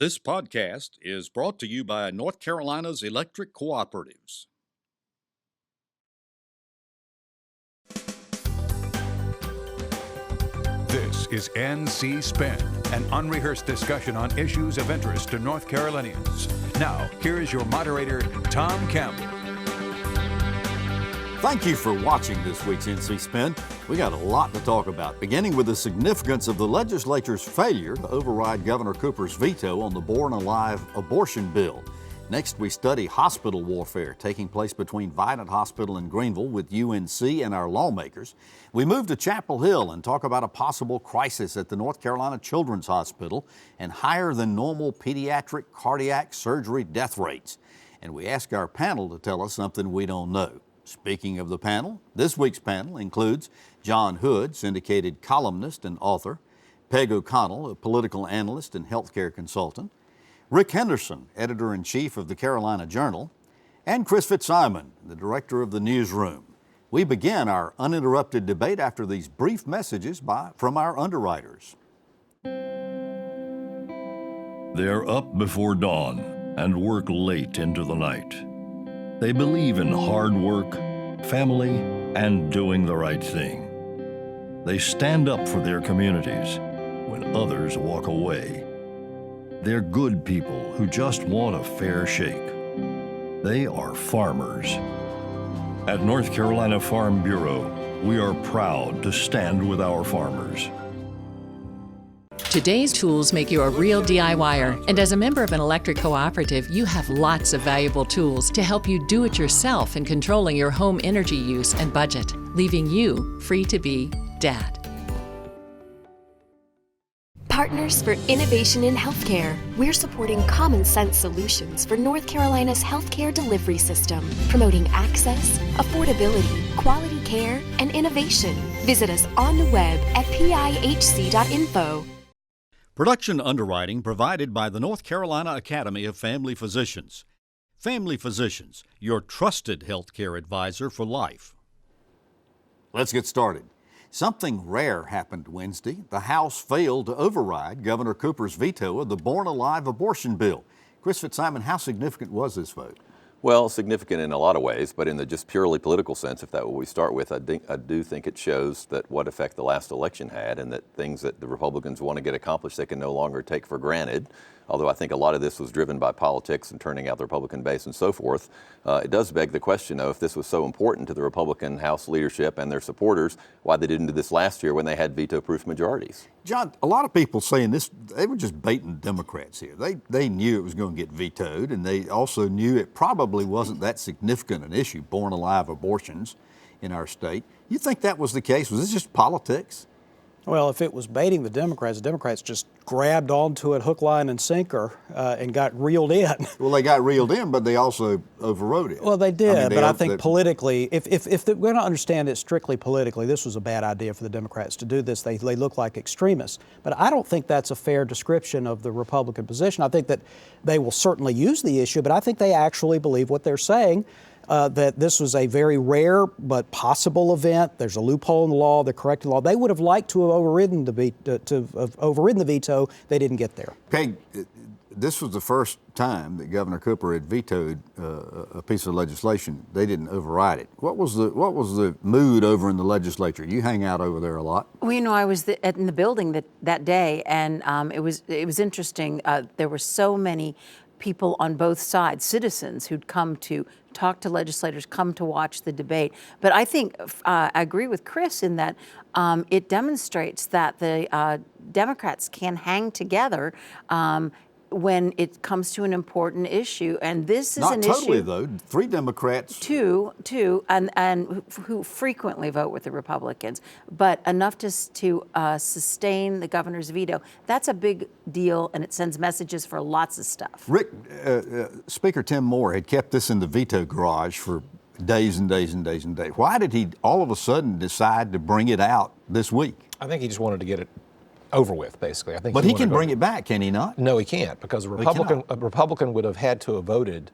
This podcast is brought to you by North Carolina's electric cooperatives. This is NC Spin, an unrehearsed discussion on issues of interest to North Carolinians. Now, here is your moderator, Tom Campbell. Thank you for watching this week's NC Spin. We got a lot to talk about, beginning with the significance of the legislature's failure to override Governor Cooper's veto on the Born Alive abortion bill. Next, we study hospital warfare taking place between Vidant Hospital in Greenville with UNC and our lawmakers. We move to Chapel Hill and talk about a possible crisis at the North Carolina Children's Hospital and higher than normal pediatric cardiac surgery death rates. And we ask our panel to tell us something we don't know. Speaking of the panel, this week's panel includes John Hood, syndicated columnist and author, Peg O'Connell, a political analyst and healthcare consultant, Rick Henderson, editor-in-chief of the Carolina Journal, and Chris Fitzsimon, the director of the Newsroom. We begin our uninterrupted debate after these brief messages from our underwriters. They're up before dawn and work late into the night. They believe in hard work, family, and doing the right thing. They stand up for their communities when others walk away. They're good people who just want a fair shake. They are farmers. At North Carolina Farm Bureau, we are proud to stand with our farmers. Today's tools make you a real DIYer, and as a member of an electric cooperative, you have lots of valuable tools to help you do it yourself in controlling your home energy use and budget, leaving you free to be Dad. Partners for Innovation in Healthcare. We're supporting common sense solutions for North Carolina's healthcare delivery system, promoting access, affordability, quality care, and innovation. Visit us on the web at pihc.info. Production underwriting provided by the North Carolina Academy of Family Physicians. Family Physicians, your trusted healthcare advisor for life. Let's get started. Something rare happened Wednesday. The House failed to override Governor Cooper's veto of the Born Alive abortion bill. Chris Fitzsimon, how significant was this vote? Well, significant in a lot of ways, but in the just purely political sense, if that's what we start with, I do think it shows that what effect the last election had and that things that the Republicans want to get accomplished they can no longer take for granted. Although I think a lot of this was driven by politics and turning out the Republican base and so forth, it does beg the question of if this was so important to the Republican House leadership and their supporters, why they didn't do this last year when they had veto-proof majorities. John, a lot of people saying this, they were just baiting Democrats here. They knew it was going to get vetoed, and they also knew it probably wasn't that significant an issue, born alive abortions in our state. You think that was the case? Was this just politics? Well, if it was baiting the Democrats just grabbed onto it hook, line, and sinker and got reeled in. Well, they got reeled in, but they also overrode it. Well, they did, I think politically, if we're going to understand it strictly politically, this was a bad idea for the Democrats to do this. They look like extremists. But I don't think that's a fair description of the Republican position. I think that they will certainly use the issue, but I think they actually believe what they're saying. That this was a very rare but possible event. There's a loophole in the law. They're correcting the law. They would have liked to have overridden the veto. They didn't get there. Peg, this was the first time that Governor Cooper had vetoed a piece of legislation. They didn't override it. What was the mood over in the legislature? You hang out over there a lot. Well, I was in the building that day, and it was interesting. There were so many people on both sides, citizens who'd come to talk to legislators, come to watch the debate. But I think I agree with Chris in that it demonstrates that the Democrats can hang together when it comes to an important issue, and this is an issue. Not totally, though. 3 Democrats. Two, and who frequently vote with the Republicans, but enough to sustain the governor's veto. That's a big deal, and it sends messages for lots of stuff. Rick, Speaker Tim Moore had kept this in the veto garage for days and days and days and days. Why did he all of a sudden decide to bring it out this week? I think he just wanted to get it over with, basically. I think. But he can bring it back, can he not? No, he can't, because a Republican would have had to have voted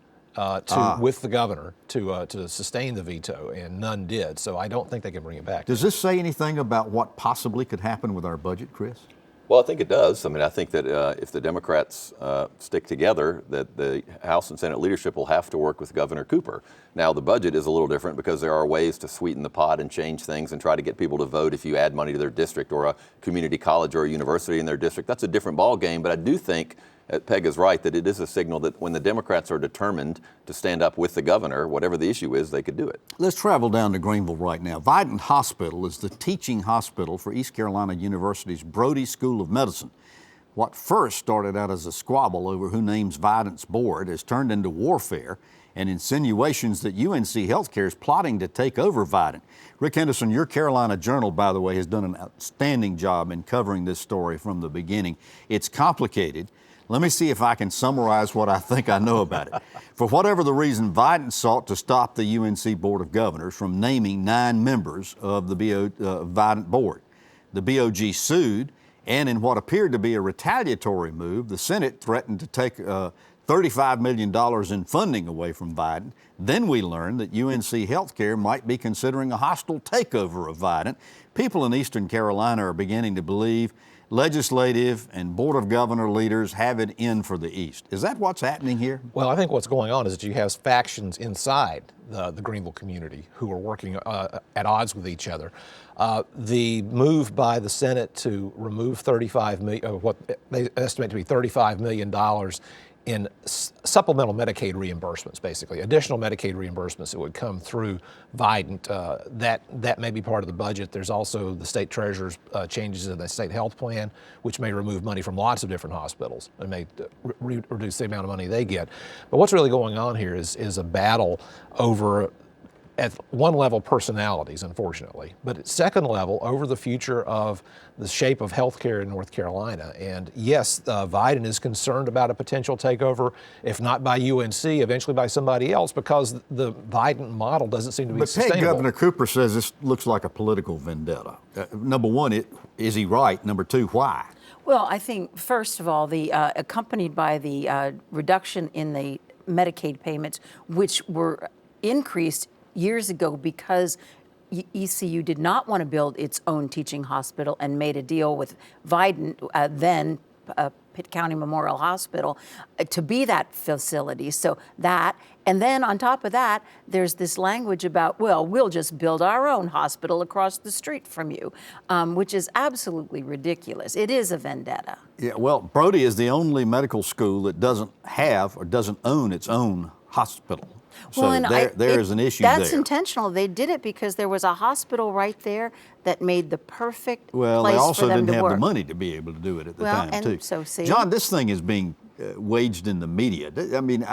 with the governor to sustain the veto, and none did. So I don't think they can bring it back. Does this say anything about what possibly could happen with our budget, Chris? Well, I think it does. I mean, I think that if the Democrats stick together, that the House and Senate leadership will have to work with Governor Cooper. Now, the budget is a little different because there are ways to sweeten the pot and change things and try to get people to vote if you add money to their district or a community college or a university in their district. That's a different ballgame, but I do think Peg is right that it is a signal that when the Democrats are determined to stand up with the governor, whatever the issue is, they could do it. Let's travel down to Greenville right now. Vidant Hospital is the teaching hospital for East Carolina University's Brody School of Medicine. What first started out as a squabble over who names Vidant's board has turned into warfare and insinuations that UNC Healthcare is plotting to take over Vidant. Rick Henderson, your Carolina Journal, by the way, has done an outstanding job in covering this story from the beginning. It's complicated. Let me see if I can summarize what I think I know about it. For whatever the reason, Vidant sought to stop the UNC Board of Governors from naming 9 members of the Vidant board. The BOG sued, and in what appeared to be a retaliatory move, the Senate threatened to take $35 million in funding away from Vidant. Then we learned that UNC Healthcare might be considering a hostile takeover of Vidant. People in Eastern Carolina are beginning to believe legislative and Board of Governor leaders have it in for the East. Is that what's happening here? Well, I think what's going on is that you have factions inside the Greenville community who are working at odds with each other. The move by the Senate to remove what they estimate to be $35 million in supplemental Medicaid reimbursements, basically, additional Medicaid reimbursements that would come through Vidant. That may be part of the budget. There's also the state treasurer's changes in the state health plan, which may remove money from lots of different hospitals and may reduce the amount of money they get. But what's really going on here is a battle over, at one level, personalities, unfortunately, but at second level, over the future of the shape of healthcare in North Carolina. And yes, Vidant is concerned about a potential takeover, if not by UNC, eventually by somebody else, because the Vidant model doesn't seem to be sustainable. But Governor Cooper says this looks like a political vendetta. Number one, is he right? Number two, why? Well, I think, first of all, accompanied by the reduction in the Medicaid payments, which were increased years ago because ECU did not want to build its own teaching hospital and made a deal with Vidant, then Pitt County Memorial Hospital, to be that facility. So that, and then on top of that, there's this language about, well, we'll just build our own hospital across the street from you, which is absolutely ridiculous. It is a vendetta. Yeah, well, Brody is the only medical school that doesn't have or doesn't own its own hospital. So there's an issue there. That's intentional. They did it because there was a hospital right there that made the perfect place for them to work. Well, they also didn't have the money to be able to do it at the time, too. So see, John, this thing is being waged in the media. I mean,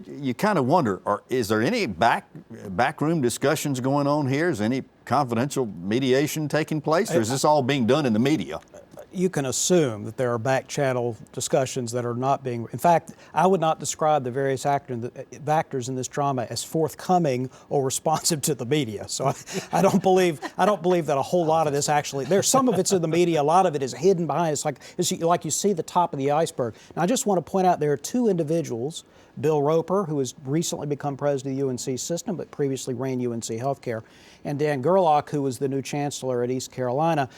you kind of wonder, is there any backroom discussions going on here? Is any confidential mediation taking place, or is this all being done in the media? You can assume that there are back channel discussions that are not being. In fact, I would not describe the various actors in this drama as forthcoming or responsive to the media. So I don't believe that a whole lot of this actually. There's some of it's in the media. A lot of it is hidden behind. It's like you see the top of the iceberg. Now, I just want to point out there are 2 individuals. Bill Roper, who has recently become president of the UNC system, but previously ran UNC Healthcare, and Dan Gerlach, who was the new chancellor at East Carolina.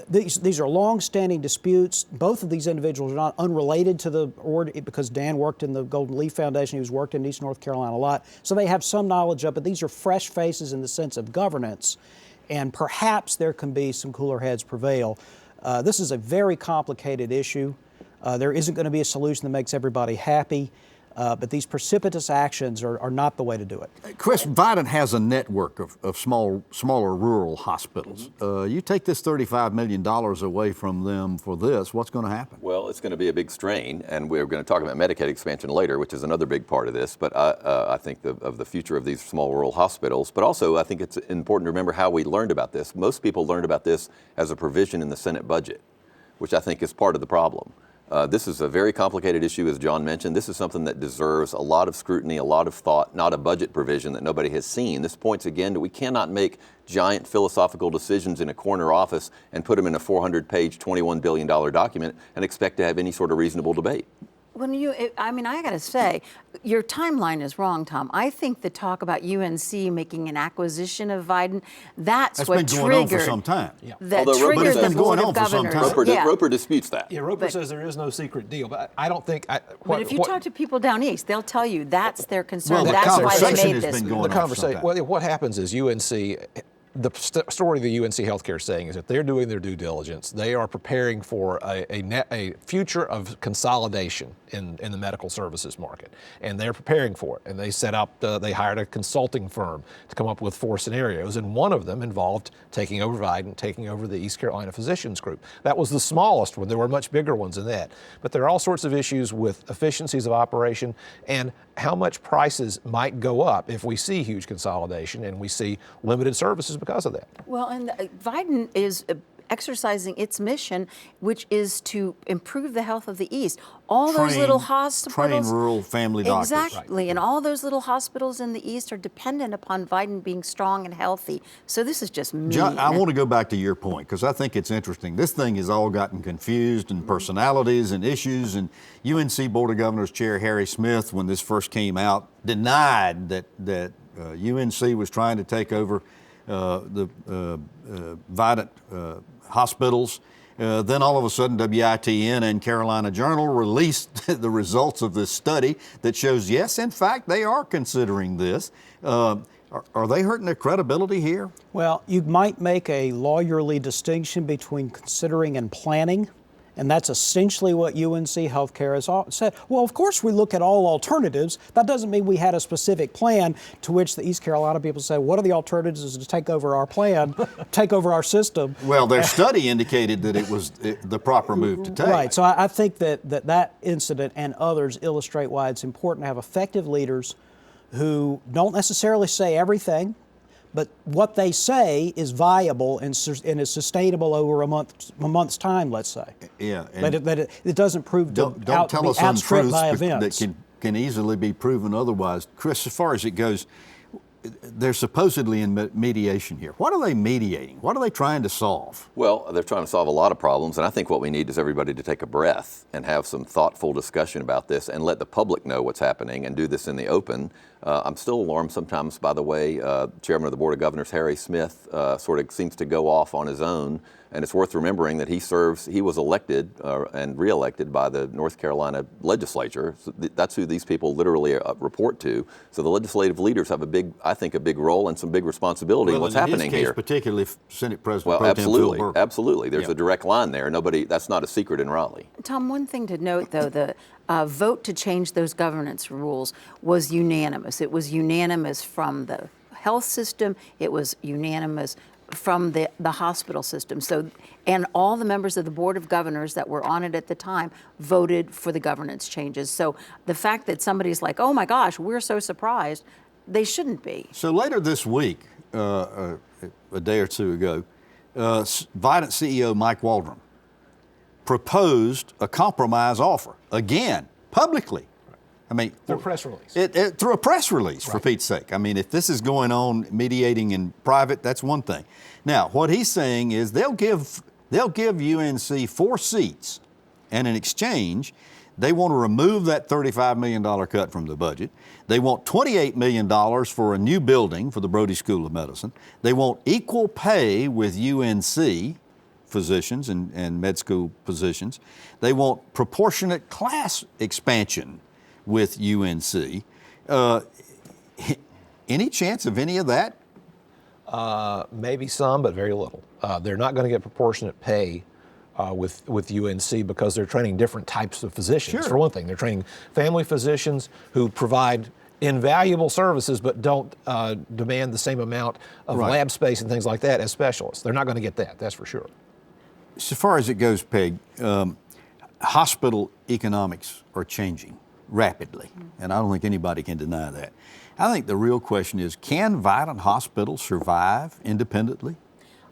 These are long-standing disputes. Both of these individuals are not unrelated to the order because Dan worked in the Golden Leaf Foundation. He was worked in East North Carolina a lot. So they have some knowledge of it. These are fresh faces in the sense of governance, and perhaps there can be some cooler heads prevail. This is a very complicated issue. There isn't going to be a solution that makes everybody happy. But these precipitous actions are not the way to do it. Chris, Vidant has a network of smaller rural hospitals. You take this $35 million away from them for this, what's going to happen? Well, it's going to be a big strain, and we're going to talk about Medicaid expansion later, which is another big part of this. But I think of the future of these small rural hospitals. But also, I think it's important to remember how we learned about this. Most people learned about this as a provision in the Senate budget, which I think is part of the problem. This is a very complicated issue, as John mentioned. This is something that deserves a lot of scrutiny, a lot of thought, not a budget provision that nobody has seen. This points again that we cannot make giant philosophical decisions in a corner office and put them in a 400-page, $21 billion document and expect to have any sort of reasonable debate. I got to say, Your timeline is wrong, Tom. I think the talk about UNC making an acquisition of Vidant, that's what been triggered. going on for some time. Yeah. That Although Roper triggered says the it's Board been of going on for some Governors. time. Roper disputes that. Yeah, Roper But- says there is no secret deal, but I don't think. But if you talk to people down east, they'll tell you that's their concern. Well, the that's why they conversation made has this been move. going the on for some conversation. time. Well, what happens is UNC. The story the UNC healthcare is saying is that they're doing their due diligence. They are preparing for a future of consolidation in the medical services market, and they're preparing for it. And they set up, they hired a consulting firm to come up with 4 scenarios, and one of them involved taking over Vidant, taking over the East Carolina Physicians Group. That was the smallest one. There were much bigger ones than that. But there are all sorts of issues with efficiencies of operation and how much prices might go up if we see huge consolidation and we see limited services because of that. Well, and Vidant is exercising its mission, which is to improve the health of the East. All those little hospitals. Train rural family doctors. Exactly, and all those little hospitals in the East are dependent upon Vidant being strong and healthy. So this is just mean. John, I want to go back to your point because I think it's interesting. This thing has all gotten confused and personalities and issues. And UNC Board of Governors Chair Harry Smith, when this first came out, denied that UNC was trying to take over the Vidant hospitals. Then all of a sudden, WITN and Carolina Journal released the results of this study that shows, yes, in fact, they are considering this. Are they hurting their credibility here? Well, you might make a lawyerly distinction between considering and planning, and that's essentially what UNC Healthcare has said. Well, of course we look at all alternatives. That doesn't mean we had a specific plan, to which the East Carolina people say, what are the alternatives to take over our plan, take over our system? Well, their study indicated that it was the proper move to take. Right, so I think that incident and others illustrate why it's important to have effective leaders who don't necessarily say everything, but what they say is viable and is sustainable over a month's time, let's say. Yeah. That it doesn't prove to Don't tell us outstripped untruths by events. that can easily be proven otherwise. Chris, as far as it goes, they're supposedly in mediation here. What are they mediating? What are they trying to solve? Well, they're trying to solve a lot of problems, and I think what we need is everybody to take a breath and have some thoughtful discussion about this and let the public know what's happening and do this in the open. I'm still alarmed sometimes by the way Chairman of the Board of Governors Harry Smith sort of seems to go off on his own. And it's worth remembering that he was elected and reelected by the North Carolina Legislature. So that's who these people literally report to. So the legislative leaders have a big role and some big responsibility in what's happening in his case, here. Particularly Senate President Well, Pro Tem Phil Berger. absolutely. There's a direct line there. That's not a secret in Raleigh. Tom, one thing to note, though, the vote to change those governance rules was unanimous. It was unanimous from the health system. It was unanimous from the hospital system. So, and all the members of the Board of Governors that were on it at the time voted for the governance changes. So the fact that somebody's like, oh my gosh, we're so surprised, they shouldn't be. So later this week, a day or two ago, Vidant CEO Mike Waldron proposed a compromise offer, again, publicly. I mean, through a press release. Through a press release, for Pete's sake. I mean, if this is going on mediating in private, that's one thing. Now, what he's saying is they'll give UNC 4 seats, and in exchange, they want to remove that $35 million cut from the budget. They want $28 million for a new building for the Brody School of Medicine. They want equal pay with UNC physicians and med school positions. They want proportionate class expansion with UNC. Any chance of any of that? Maybe some, but very little. They're not going to get proportionate pay with UNC because they're training different types of physicians. Sure. For one thing, they're training family physicians who provide invaluable services but don't demand the same amount of lab space and things like that as specialists. They're not going to get that, that's for sure. So far as it goes, Peg, hospital economics are changing rapidly, and I don't think anybody can deny that. I think the real question is, can Vidant Hospital survive independently?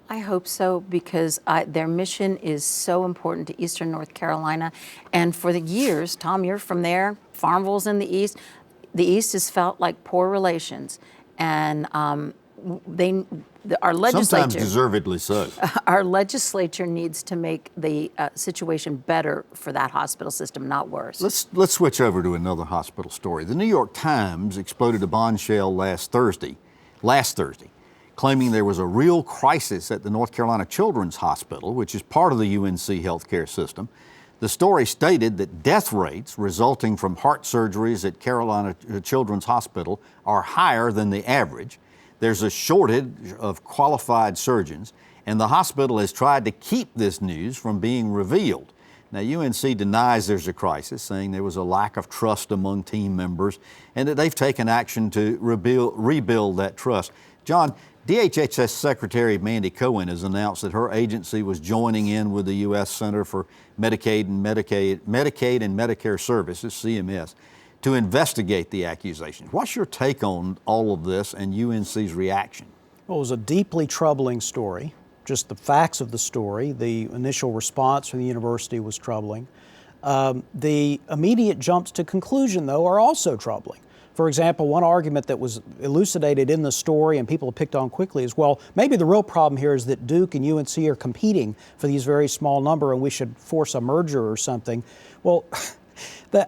I hope so, because their mission is so important to Eastern North Carolina. And for the years, Tom, you're from there, Farmville's in the East has felt like poor relations. And our legislature, sometimes deservedly so. Our legislature needs to make the situation better for that hospital system, not worse. Let's switch over to another hospital story. The New York Times exploded a bombshell last Thursday, claiming there was a real crisis at the North Carolina Children's Hospital, which is part of the UNC healthcare system. The story stated that death rates resulting from heart surgeries at Carolina Children's Hospital are higher than the average. There's a shortage of qualified surgeons, and the hospital has tried to keep this news from being revealed. Now, UNC denies there's a crisis, saying there was a lack of trust among team members and that they've taken action to rebuild that trust. John, DHHS Secretary Mandy Cohen has announced that her agency was joining in with the U.S. Center for Medicaid and Medicare Services, CMS, to investigate the accusations. What's your take on all of this and UNC's reaction? Well, it was a deeply troubling story. Just the facts of the story, the initial response from the university was troubling. The immediate jumps to conclusion, though, are also troubling. For example, one argument that was elucidated in the story and people have picked on quickly is, well, maybe the real problem here is that Duke and UNC are competing for these very small number and we should force a merger or something. Well,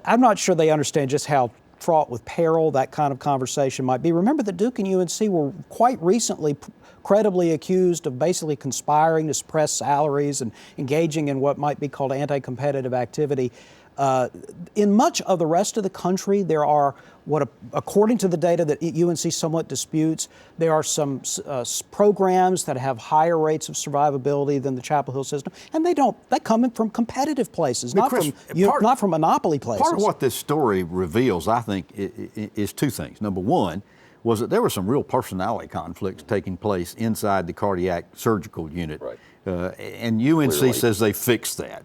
I'm not sure they understand just how fraught with peril that kind of conversation might be. Remember that Duke and UNC were quite recently credibly accused of basically conspiring to suppress salaries and engaging in what might be called anti-competitive activity. In much of the rest of the country, there are according to the data that UNC somewhat disputes, there are some programs that have higher rates of survivability than the Chapel Hill system, and they come from competitive places, not from monopoly places. Part of what this story reveals, I think, is two things. Number one was that there were some real personality conflicts taking place inside the cardiac surgical unit. Right. And UNC says they fixed that.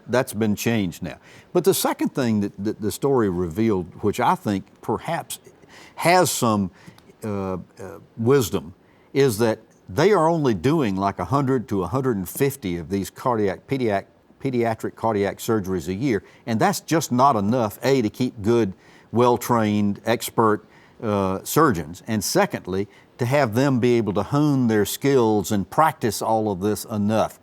That's been changed now. But the second thing that the story revealed, which I think perhaps has some wisdom, is that they are only doing like 100 to 150 of these pediatric cardiac surgeries a year, and that's just not enough, A, to keep good, well-trained, expert surgeons, and secondly, to have them be able to hone their skills and practice all of this enough.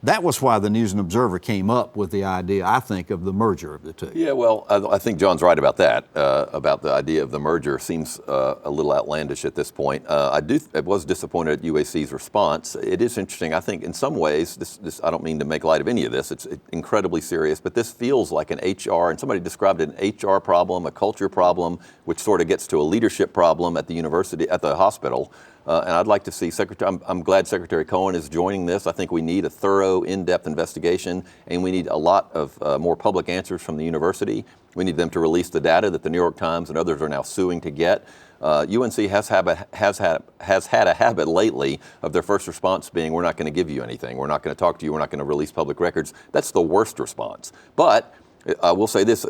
That was why the News and Observer came up with the idea, I think, of the merger of the two. Yeah, well, I think John's right about that, about the idea of the merger seems a little outlandish at this point. I was disappointed at UAC's response. It is interesting. I think in some ways, this I don't mean to make light of any of this. It's incredibly serious, but this feels like an HR, and somebody described it an HR problem, a culture problem, which sort of gets to a leadership problem at the university, at the hospital. And I'd like to see I'm glad Secretary Cohen is joining this. I think we need a thorough, in-depth investigation, and we need a lot of more public answers from the university. We need them to release the data that the New York Times and others are now suing to get. UNC has had a habit lately of their first response being, we're not going to give you anything. We're not going to talk to you. We're not going to release public records. That's the worst response. But I will say this.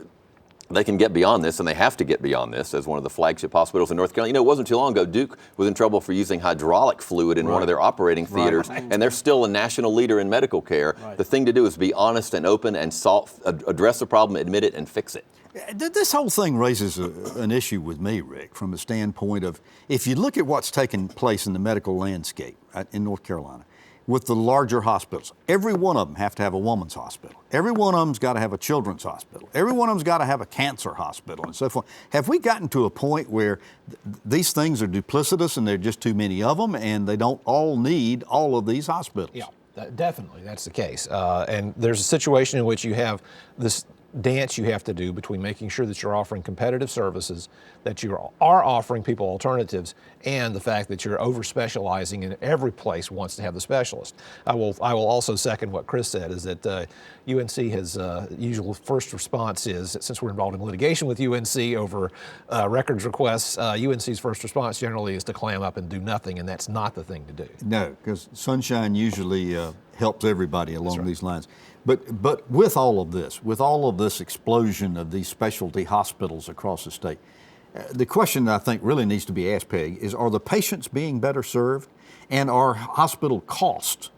They can get beyond this, and they have to get beyond this as one of the flagship hospitals in North Carolina. You know, it wasn't too long ago, Duke was in trouble for using hydraulic fluid in one of their operating theaters, and they're still a national leader in medical care. The thing to do is be honest and open and address the problem, admit it, and fix it. This whole thing raises an issue with me, Rick, from a standpoint of, if you look at what's taken place in the medical landscape in North Carolina, with the larger hospitals, every one of them have to have a woman's hospital. Every one of them's got to have a children's hospital. Every one of them's got to have a cancer hospital and so forth. Have we gotten to a point where these things are duplicitous and there are just too many of them and they don't all need all of these hospitals? Yeah, definitely, that's the case. And there's a situation in which you have this dance you have to do between making sure that you're offering competitive services, that you are offering people alternatives, and the fact that you're over-specializing and every place wants to have the specialist. I will also second what Chris said, is that UNC has usual first response is, since we're involved in litigation with UNC over records requests, UNC's first response generally is to clam up and do nothing, and that's not the thing to do. No, because sunshine usually helps everybody along these lines. But with all of this explosion of these specialty hospitals across the state, the question that I think really needs to be asked, Peg, is, are the patients being better served, and are hospital costs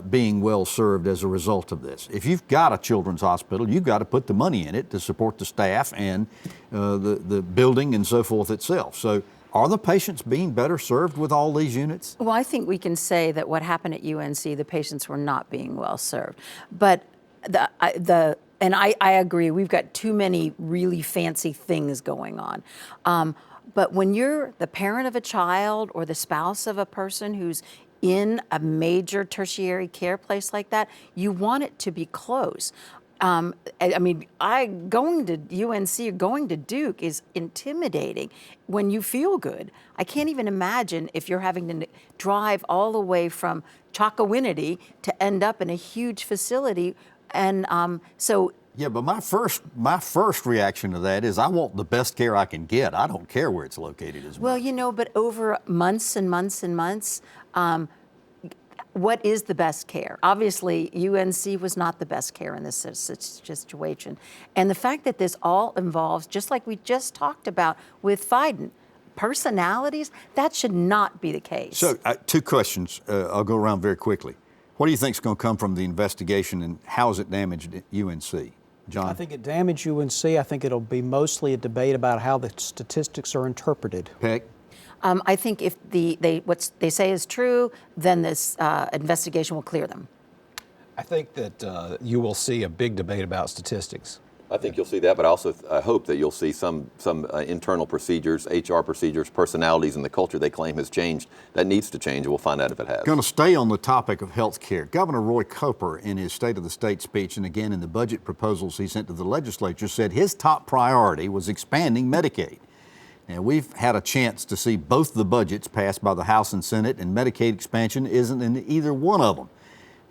being well served as a result of this? If you've got a children's hospital, you've got to put the money in it to support the staff and the building and so forth itself. So Are the patients being better served with all these units? Well, I think we can say that what happened at UNC, the patients were not being well served. But I agree, we've got too many really fancy things going on. But when you're the parent of a child or the spouse of a person who's in a major tertiary care place like that, you want it to be close. I mean, going to UNC or going to Duke is intimidating when you feel good. I can't even imagine if you're having to drive all the way from Chocowinity to end up in a huge facility. And so. Yeah, but my first reaction to that is I want the best care I can get. I don't care where it's located as well. much. You know, but over months and months and months, what is the best care? Obviously, UNC was not the best care in this situation. And the fact that this all involves, just like we just talked about with Vidant, personalities, that should not be the case. So, two questions. I'll go around very quickly. What do you think is going to come from the investigation, and how has it damaged UNC? John? I think it damaged UNC. I think it'll be mostly a debate about how the statistics are interpreted. Peck? I think if what they say is true, then this investigation will clear them. I think that you will see a big debate about statistics. I think you'll see that, but also I hope that you'll see some internal procedures, HR procedures, personalities, and the culture they claim has changed. That needs to change, and we'll find out if it has. Going to stay on the topic of health care. Governor Roy Cooper, in his State of the State speech, and again in the budget proposals he sent to the legislature, said his top priority was expanding Medicaid. Now, we've had a chance to see both the budgets passed by the House and Senate, and Medicaid expansion isn't in either one of them.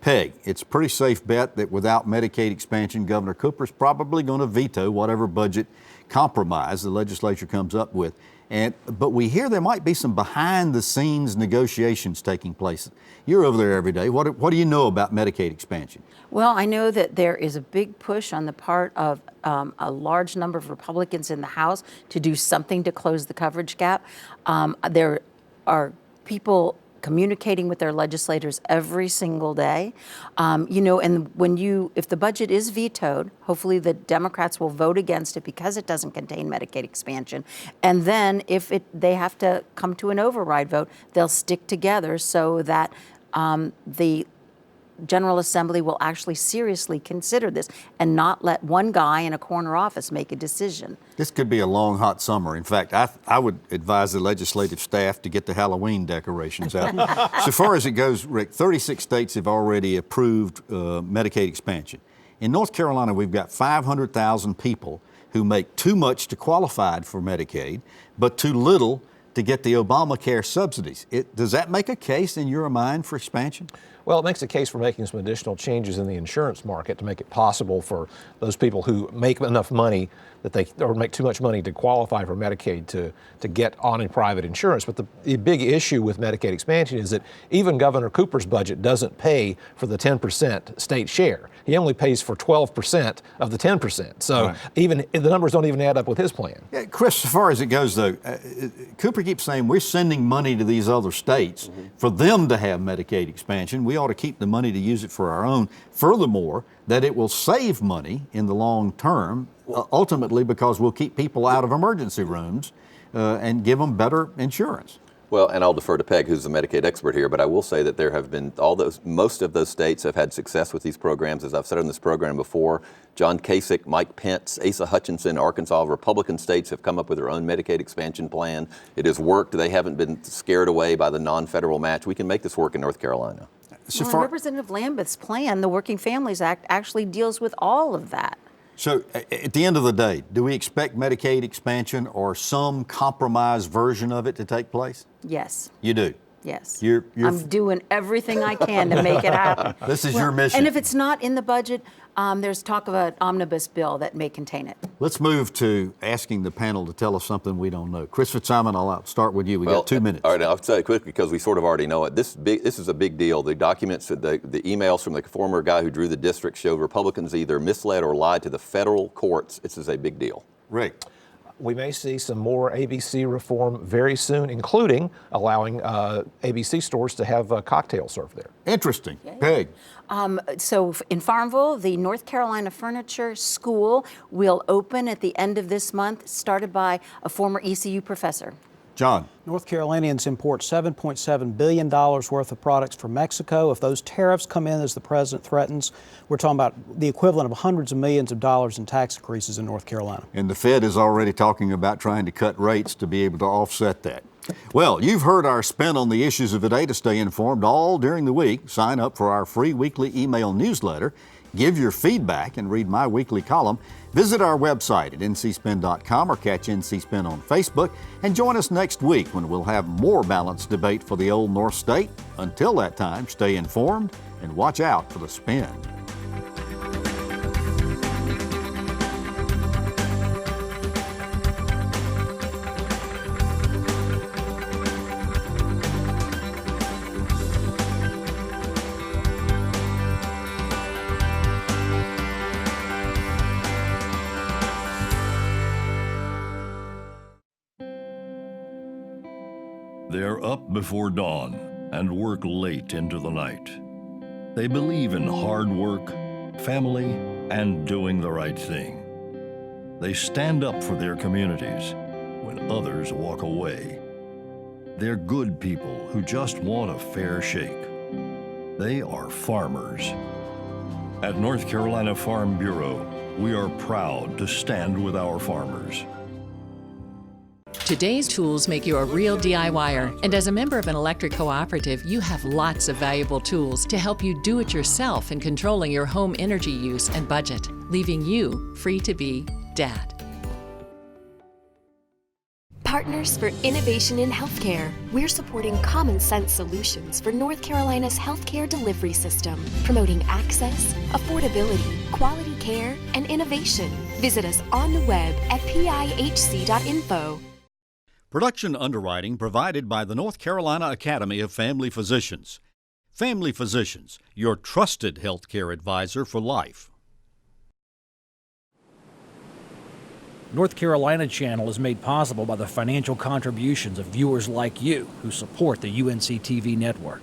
Peg, it's a pretty safe bet that without Medicaid expansion, Governor Cooper's probably going to veto whatever budget compromise the legislature comes up with. But we hear there might be some behind-the-scenes negotiations taking place. You're over there every day. What do you know about Medicaid expansion? Well, I know that there is a big push on the part of a large number of Republicans in the House to do something to close the coverage gap. There are people communicating with their legislators every single day. You know, and if the budget is vetoed, hopefully the Democrats will vote against it because it doesn't contain Medicaid expansion. And then if they have to come to an override vote, they'll stick together so that the General Assembly will actually seriously consider this and not let one guy in a corner office make a decision. This could be a long, hot summer. In fact, I would advise the legislative staff to get the Halloween decorations out. So far as it goes, Rick, 36 states have already approved Medicaid expansion. In North Carolina, we've got 500,000 people who make too much to qualify for Medicaid, but too little to get the Obamacare subsidies. Does that make a case in your mind for expansion? Well, it makes a case for making some additional changes in the insurance market to make it possible for those people who make enough money or make too much money to qualify for Medicaid to get on in private insurance. But the big issue with Medicaid expansion is that even Governor Cooper's budget doesn't pay for the 10% state share. He only pays for 12% of the 10%. So right. Even the numbers don't even add up with his plan. Yeah, Chris, as far as it goes, though, Cooper keeps saying we're sending money to these other states for them to have Medicaid expansion. We ought to keep the money to use it for our own. Furthermore, that it will save money in the long term, ultimately because we'll keep people out of emergency rooms and give them better insurance. Well, and I'll defer to Peg, who's the Medicaid expert here, but I will say that there have been most of those states have had success with these programs. As I've said on this program before, John Kasich, Mike Pence, Asa Hutchinson, Arkansas, Republican states have come up with their own Medicaid expansion plan. It has worked. They haven't been scared away by the non-federal match. We can make this work in North Carolina. Well, Representative Lamberth's plan, the Working Families Act, actually deals with all of that. So at the end of the day, do we expect Medicaid expansion or some compromise version of it to take place? Yes. You do? Yes. I'm doing everything I can to make it happen. This is your mission. And if it's not in the budget, there's talk of an omnibus bill that may contain it. Let's move to asking the panel to tell us something we don't know. Chris Fitzsimon, I'll start with you. We got 2 minutes. All right, I'll tell you quickly because we sort of already know it. This is a big deal. The documents, the emails from the former guy who drew the district show Republicans either misled or lied to the federal courts. This is a big deal. Rick. We may see some more ABC reform very soon, including allowing ABC stores to have cocktails served there. Interesting. Peg. So in Farmville, the North Carolina Furniture School will open at the end of this month, started by a former ECU professor. John. North Carolinians import $7.7 billion worth of products from Mexico. If those tariffs come in as the president threatens, we're talking about the equivalent of hundreds of millions of dollars in tax increases in North Carolina. And the Fed is already talking about trying to cut rates to be able to offset that. Well, you've heard our spin on the issues of the day. To stay informed all during the week, sign up for our free weekly email newsletter. Give your feedback and read my weekly column. Visit our website at ncspin.com or catch NC Spin on Facebook. And join us next week when we'll have more balanced debate for the Old North State. Until that time, stay informed and watch out for the spin. They're up before dawn and work late into the night. They believe in hard work, family, and doing the right thing. They stand up for their communities when others walk away. They're good people who just want a fair shake. They are farmers. At North Carolina Farm Bureau, we are proud to stand with our farmers. Today's tools make you a real DIYer, and as a member of an electric cooperative, you have lots of valuable tools to help you do it yourself in controlling your home energy use and budget, leaving you free to be Dad. Partners for Innovation in Healthcare. We're supporting common sense solutions for North Carolina's healthcare delivery system, promoting access, affordability, quality care, and innovation. Visit us on the web at pihc.info. Production underwriting provided by the North Carolina Academy of Family Physicians. Family Physicians, your trusted healthcare advisor for life. North Carolina Channel is made possible by the financial contributions of viewers like you who support the UNC TV network.